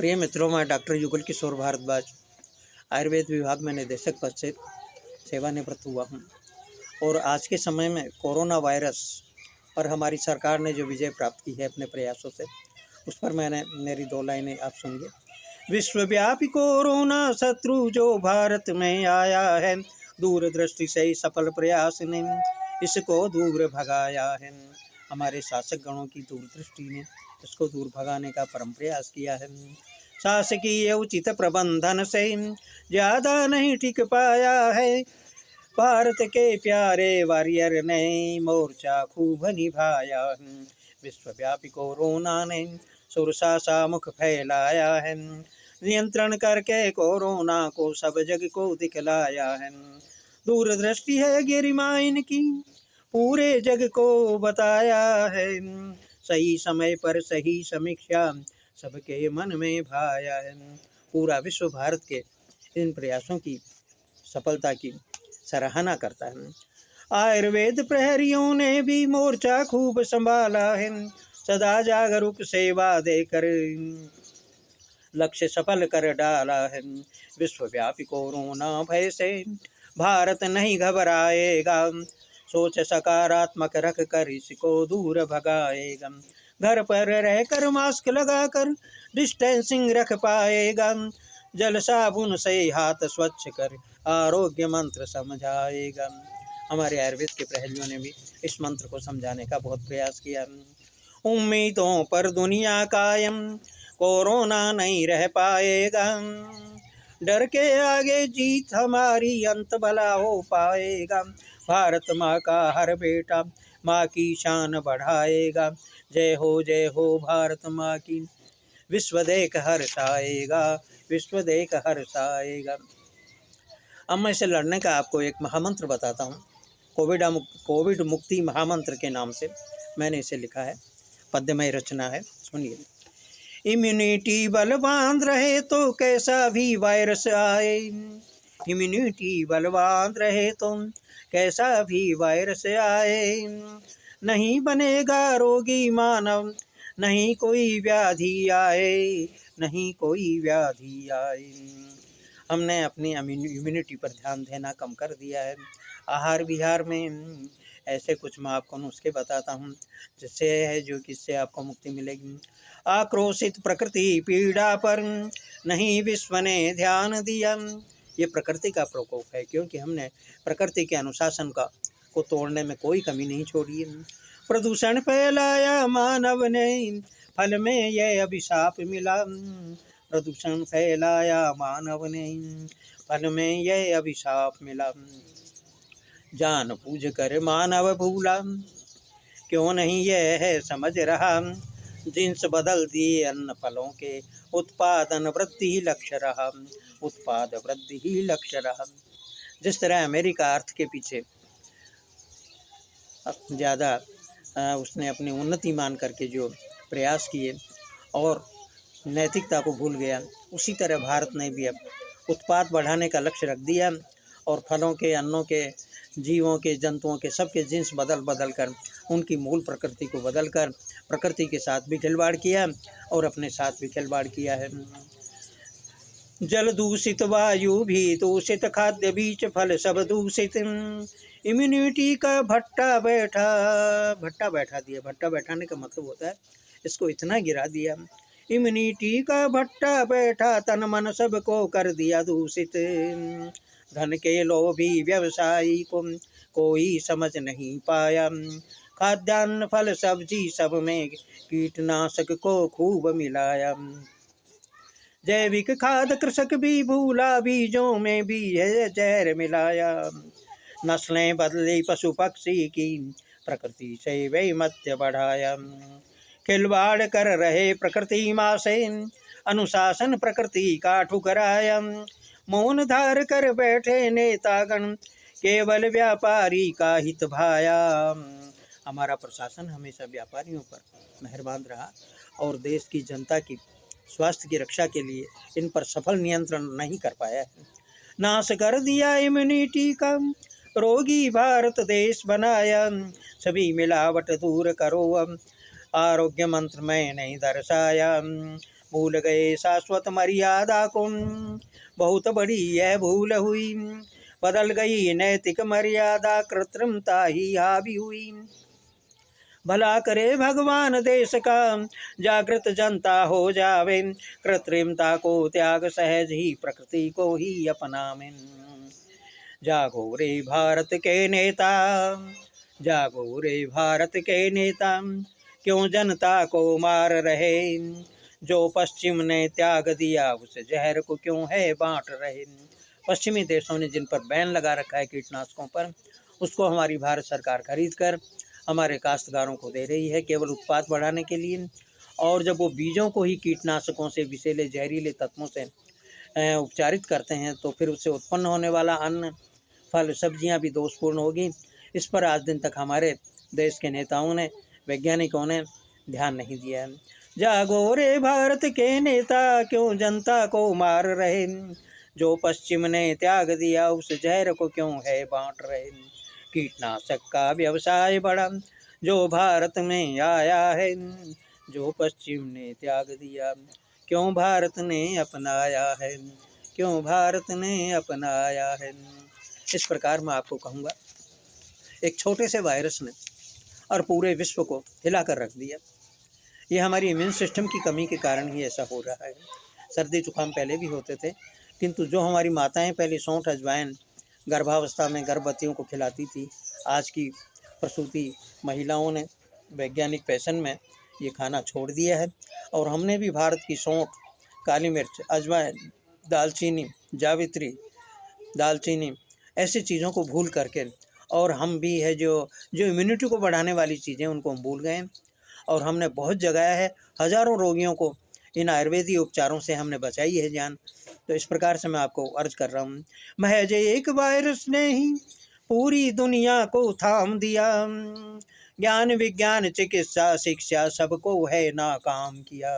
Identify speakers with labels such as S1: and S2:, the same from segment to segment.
S1: प्रिय मित्रों, मैं डॉक्टर युगल किशोर भारद्वाज आयुर्वेद विभाग में निदेशक पद से सेवानिवृत्त हुआ हूँ। और आज के समय में कोरोना वायरस पर हमारी सरकार ने जो विजय प्राप्त की है अपने प्रयासों से, उस पर मैंने मेरी 2 लाइनें आप सुनिए। विश्वव्यापी कोरोना शत्रु जो भारत में आया है, दूरदृष्टि से सफल प्रयास ने इसको दूर भगाया है। हमारे शासक गणों की दूरदृष्टि ने इसको दूर भगाने का परम प्रयास किया है। शासकीय उचित प्रबंधन से ज़्यादा नहीं टिक पाया है, भारत के प्यारे वॉरियर ने मोर्चा खूब निभाया। विश्वव्यापी कोरोना ने सुरसा सा मुख फैलाया है, नियंत्रण करके कोरोना को सब जग को दिखलाया है। दूरदृष्टि है गरिमा इनकी, पूरे जग को बताया है। सही समय पर सही समीक्षा सबके मन में भाया है। पूरा विश्व भारत के इन प्रयासों की सफलता की सराहना करता है। आयुर्वेद प्रहरियों ने भी मोर्चा खूब संभाला है, सदा जागरूक सेवा देकर लक्ष्य सफल कर डाला है। विश्वव्यापी कोरोना भय से भारत नहीं घबराएगा, सोच सकारात्मक रख कर इसको दूर भगाएगा। घर पर रहकर मास्क लगाकर डिस्टेंसिंग रख पाएगा, जल साबुन से हाथ स्वच्छ कर आरोग्य मंत्र समझाएगा। हमारे आयुर्वेद के प्रहरियों ने भी इस मंत्र को समझाने का बहुत प्रयास किया। उम्मीदों पर दुनिया कायम, कोरोना नहीं रह पाएगा, डर के आगे जीत हमारी अंत भला हो पाएगा। भारत माँ का हर बेटा माँ की शान बढ़ाएगा, जय हो भारत माँ की, विश्व देख हर्षाएगा, विश्व देख हर्षाएगा। अब मैं इसे लड़ने का आपको एक महामंत्र बताता हूँ। कोविड मुक्ति महामंत्र के नाम से मैंने इसे लिखा है, पद्यमय रचना है, सुनिए। इम्यूनिटी बलवान रहे तो कैसा भी वायरस आए, इम्यूनिटी बलवान रहे तो कैसा भी वायरस आए, नहीं बनेगा रोगी मानव, नहीं कोई व्याधि आए, नहीं कोई व्याधि आए। हमने अपनी इम्यूनिटी पर ध्यान देना कम कर दिया है। आहार विहार में ऐसे कुछ मैं आपको नुस्खे बताता हूँ जिससे आपको मुक्ति मिलेगी। आक्रोशित प्रकृति पीड़ा पर नहीं विश्व ने ध्यान दिया, ये प्रकृति का प्रकोप है, क्योंकि हमने प्रकृति के अनुशासन को तोड़ने में कोई कमी नहीं छोड़ी है। प्रदूषण फैलाया मानव ने, फल में यह अभिशाप मिला, प्रदूषण फैलाया मानव ने, फल में यह अभिशाप मिला। जान पूझ कर मानव भूला, क्यों नहीं यह है समझ रहा, जिन्स बदल दिए अन्न फलों के, उत्पादन वृद्धि ही लक्ष्य रहा, उत्पाद वृद्धि ही लक्ष्य रहा। जिस तरह अमेरिका अर्थ के पीछे ज़्यादा उसने अपनी उन्नति मान करके जो प्रयास किए और नैतिकता को भूल गया, उसी तरह भारत ने भी अब उत्पाद बढ़ाने का लक्ष्य रख दिया और फलों के, अन्नों के, जीवों के, जंतुओं के सबके जिन्स बदल कर उनकी मूल प्रकृति को बदल कर प्रकृति के साथ भी खिलवाड़ किया और अपने साथ भी खिलवाड़ किया है। जल दूषित, वायु भी दूषित, खाद्य बीज फल सब दूषित, इम्यूनिटी का भट्टा बैठा दिया। भट्टा बैठाने का मतलब होता है इसको इतना गिरा दिया। इम्यूनिटी का भट्टा बैठा, तन मन सबको कर दिया दूषित, धन के लोभी व्यवसायी को कोई समझ नहीं पाया, खाद्यान्न फल सब्जी सब में कीटनाशक को खूब मिलाया। जैविक खाद कृषक भी भूला, बीजों में भी है जहर मिलाया, नस्लें बदली पशु पक्षी की, प्रकृति से वैमत्य बढ़ाया। खिलवाड़ कर रहे प्रकृति माँ से, अनुशासन प्रकृति का ठुकराया, मौन धार कर बैठे नेतागण, केवल व्यापारी का हित भाया। हमारा प्रशासन हमेशा व्यापारियों पर मेहरबान रहा और देश की जनता की स्वास्थ्य की रक्षा के लिए इन पर सफल नियंत्रण नहीं कर पाया है। नाश कर दिया इम्यूनिटी का, रोगी भारत देश बनाया, सभी मिलावट दूर करो अब, आरोग्य मंत्र में नहीं दर्शाया, भूल गए शाश्वत मर्यादा को, बहुत बड़ी यह भूल हुई। बदल गई नैतिक मर्यादा, कृत्रिमता ही हावी हुई। भला करे भगवान देश का, जागृत जनता हो जावे। कृत्रिमता को त्याग सहज ही प्रकृति को ही अपनावे। जागो रे भारत के नेता, जागो रे भारत के नेता, क्यों जनता को मार रहे। जो पश्चिम ने त्याग दिया उस जहर को क्यों है बांट रहे। पश्चिमी देशों ने जिन पर बैन लगा रखा है कीटनाशकों पर, उसको हमारी भारत सरकार खरीद कर हमारे काश्तकारों को दे रही है केवल उत्पाद बढ़ाने के लिए। और जब वो बीजों को ही कीटनाशकों से, विषैले जहरीले तत्वों से उपचारित करते हैं, तो फिर उससे उत्पन्न होने वाला अन्न, फल, सब्जियां भी दोषपूर्ण होगी। इस पर आज दिन तक हमारे देश के नेताओं ने, वैज्ञानिकों ने ध्यान नहीं दिया है। जागो रे भारत के नेता, क्यों जनता को मार रहे। जो पश्चिम ने त्याग दिया उस जहर को क्यों है बांट रहे। कीटनाशक का व्यवसाय बढ़ा जो भारत में आया है, जो पश्चिम ने त्याग दिया क्यों भारत ने अपनाया है, क्यों भारत ने अपनाया है। इस प्रकार मैं आपको कहूँगा, एक छोटे से वायरस ने और पूरे विश्व को हिला कर रख दिया। ये हमारी इम्यून सिस्टम की कमी के कारण ही ऐसा हो रहा है। सर्दी जुकाम पहले भी होते थे, किंतु जो हमारी माताएं पहले सौंठ अजवाइन गर्भावस्था में गर्भवतियों को खिलाती थी, आज की प्रसूति महिलाओं ने वैज्ञानिक फैशन में ये खाना छोड़ दिया है। और हमने भी भारत की सौंठ, काली मिर्च, अजवाइन, दालचीनी, जावित्री, दालचीनी, ऐसी चीज़ों को भूल करके, और हम भी है जो इम्यूनिटी को बढ़ाने वाली चीज़ें उनको हम भूल गए। और हमने बहुत जगाया है, हज़ारों रोगियों को इन आयुर्वेदिक उपचारों से हमने बचाई है जान। तो इस प्रकार से मैं आपको अर्ज कर रहा हूँ, महज एक वायरस ने ही पूरी दुनिया को थाम दिया। ज्ञान विज्ञान चिकित्सा शिक्षा सबको है नाकाम किया।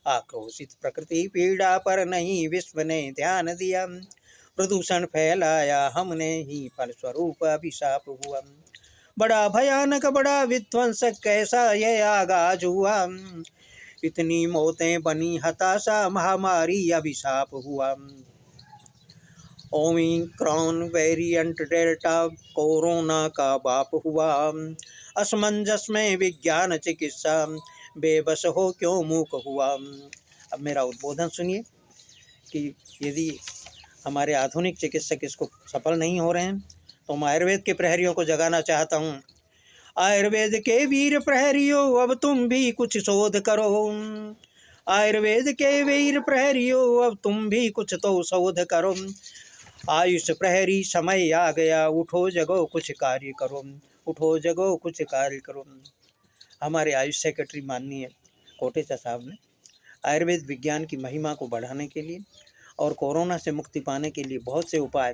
S1: आक्रोशित प्रकृति पीड़ा पर नहीं विश्व ने ध्यान दिया। प्रदूषण फैलाया हमने ही फलस्वरूप अभिशाप हुआ। बड़ा भयानक बड़ा विध्वंसक कैसा यह आगाज हुआ। इतनी मौतें बनी हताशा, महामारी अभिशाप हुआ। ओमिक्रॉन वेरिएंट डेल्टा कोरोना का बाप हुआ। असमंजस में विज्ञान चिकित्सा, बेबस हो क्यों मूक हुआ। अब मेरा उद्बोधन सुनिए कि यदि हमारे आधुनिक चिकित्सक इसको सफल नहीं हो रहे हैं, तो मैं आयुर्वेद के प्रहरियों को जगाना चाहता हूँ। आयुर्वेद के वीर प्रहरियों अब तुम भी कुछ शोध करो। आयुर्वेद के वीर प्रहरियों अब तुम भी कुछ तो शोध करो। आयुष प्रहरी समय आ गया, उठो जगो कुछ कार्य करो, उठो जगो कुछ कार्य करो। हमारे आयुष सेक्रेटरी माननीय कोटेचा साहब ने आयुर्वेद विज्ञान की महिमा को बढ़ाने के लिए और कोरोना से मुक्ति पाने के लिए बहुत से उपाय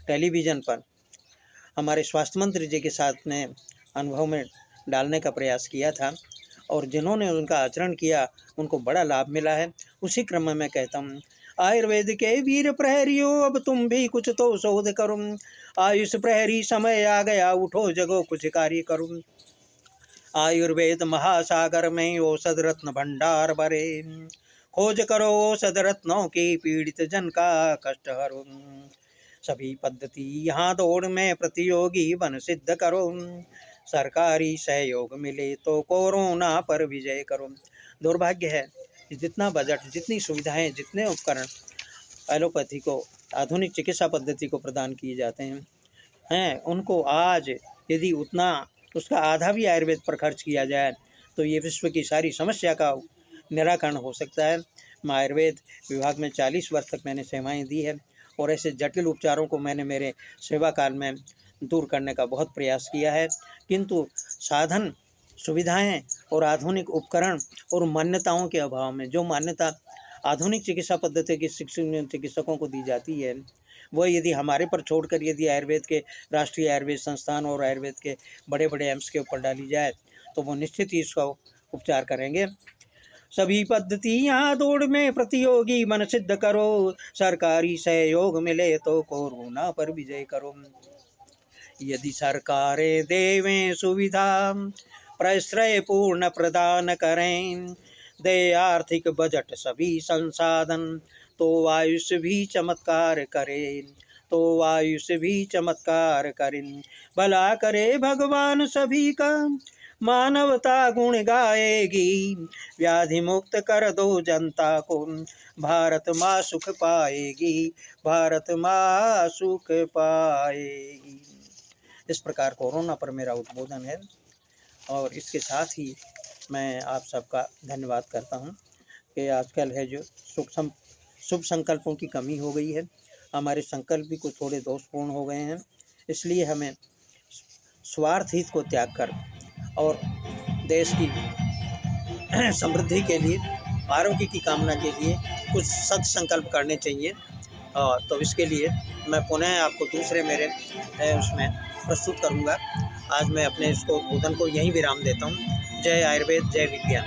S1: टेलीविज़न पर हमारे स्वास्थ्य मंत्री जी के साथ ने अनुभव में डालने का प्रयास किया था, और जिन्होंने उनका आचरण किया उनको बड़ा लाभ मिला है। उसी क्रम में मैं कहता हूँ, आयुर्वेद के वीर प्रहरियों अब तुम भी कुछ तो शोध करो। आयुष प्रहरी समय आ गया, उठो जगो कुछ कार्य करो। आयुर्वेद महासागर में औषध रत्न भंडार भरे, खोज करो औषध रत्नों की, पीड़ित जन का कष्ट हरो। सभी पद्धति यहाँ दौड़ में प्रतियोगी बन सिद्ध करो। सरकारी सहयोग मिले तो कोरोना पर विजय करो। दुर्भाग्य है कि जितना बजट, जितनी सुविधाएं, जितने उपकरण एलोपैथी को, आधुनिक चिकित्सा पद्धति को प्रदान किए जाते हैं, उनको आज यदि उतना उसका आधा भी आयुर्वेद पर खर्च किया जाए तो ये विश्व की सारी समस्या का निराकरण हो सकता है। मैं आयुर्वेद विभाग में 40 वर्ष तक मैंने सेवाएं दी है, और ऐसे जटिल उपचारों को मैंने मेरे सेवा काल में दूर करने का बहुत प्रयास किया है। किंतु साधन, सुविधाएं और आधुनिक उपकरण और मान्यताओं के अभाव में, जो मान्यता आधुनिक चिकित्सा पद्धति के चिकित्सकों को दी जाती है, वो यदि हमारे पर छोड़कर यदि आयुर्वेद के राष्ट्रीय आयुर्वेद संस्थान और आयुर्वेद के बड़े बड़े एम्स के ऊपर डाली जाए तो वो निश्चित ही इसका उपचार करेंगे। सभी पद्धति यहाँ दौड़ में प्रतियोगी बन सिद्ध करो। सरकारी सहयोग मिले तो कोरोना पर विजय करो। यदि सरकारें देवें सुविधा, प्रश्रय पूर्ण प्रदान करें, दे आर्थिक बजट सभी संसाधन, तो आयुष्य भी चमत्कार करे, तो आयुष्य भी चमत्कार करें। भला करे भगवान सभी का, मानवता गुण गाएगी, व्याधि मुक्त कर दो जनता को, भारत माँ सुख पाएगी, भारत माँ सुख पाएगी। इस प्रकार कोरोना पर मेरा उद्बोधन है और इसके साथ ही मैं आप सबका धन्यवाद करता हूं कि आजकल है जो शुभ संकल्पों की कमी हो गई है, हमारे संकल्प भी कुछ थोड़े दोषपूर्ण हो गए हैं, इसलिए हमें स्वार्थ हित को त्याग कर और देश की समृद्धि के लिए, आरोग्य की कामना के लिए कुछ सत् संकल्प करने चाहिए। तो इसके लिए मैं पुनः आपको दूसरे मेरे उसमें प्रस्तुत करूँगा। आज मैं अपने इसको उद्बोधन को यहीं विराम देता हूँ। जय आयुर्वेद, जय विज्ञान।